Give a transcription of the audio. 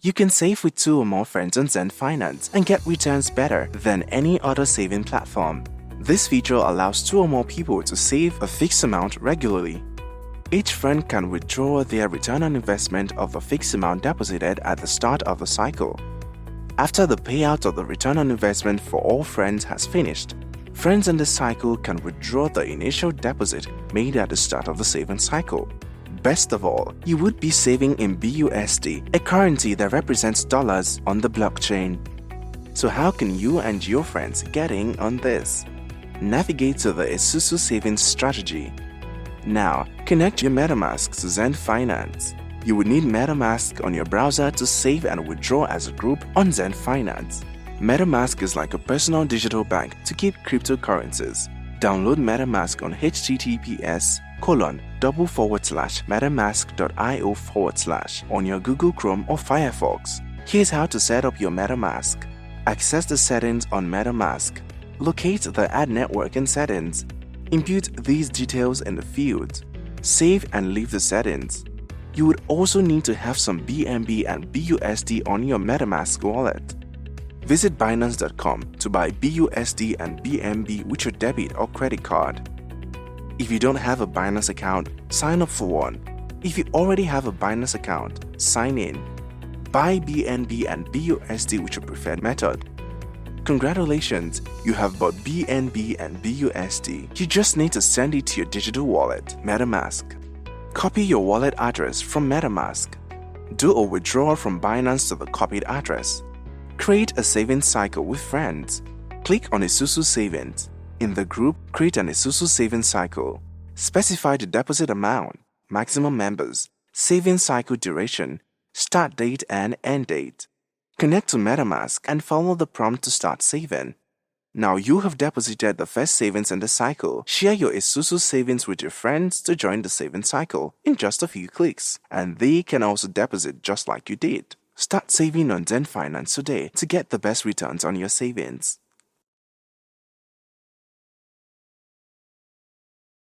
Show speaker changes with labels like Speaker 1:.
Speaker 1: You can save with 2 or more friends on Xend Finance and get returns better than any other saving platform. This feature allows 2 or more people to save a fixed amount regularly. Each friend can withdraw their return on investment of the fixed amount deposited at the start of the cycle. After the payout of the return on investment for all friends has finished, friends in the cycle can withdraw the initial deposit made at the start of the saving cycle. Best of all, you would be saving in BUSD, a currency that represents dollars on the blockchain. So how can you and your friends get in on this? Navigate to the Isuzu Savings Strategy. Now, connect your MetaMask to Xend Finance. You will need MetaMask on your browser to save and withdraw as a group on Xend Finance. MetaMask is like a personal digital bank to keep cryptocurrencies. Download MetaMask on https://metamask.io/ on your Google Chrome or Firefox. Here's how to set up your MetaMask. Access the settings on MetaMask. Locate the Add Network in Settings. Input these details in the field. Save and leave the settings. You would also need to have some BNB and BUSD on your MetaMask wallet. Visit Binance.com to buy BUSD and BNB with your debit or credit card. If you don't have a Binance account, sign up for one. If you already have a Binance account, sign in. Buy BNB and BUSD with your preferred method. Congratulations, you have bought BNB and BUSD. You just need to send it to your digital wallet, MetaMask. Copy your wallet address from MetaMask. Do a withdrawal from Binance to the copied address. Create a savings cycle with friends. Click on Isuzu Savings. In the group, create an Isuzu Savings Cycle. Specify the deposit amount, maximum members, savings cycle duration, start date and end date. Connect to MetaMask and follow the prompt to start saving. Now you have deposited the first savings in the cycle. Share your Isuzu savings with your friends to join the saving cycle in just a few clicks, and they can also deposit just like you did. Start saving on Xend Finance today to get the best returns on your savings.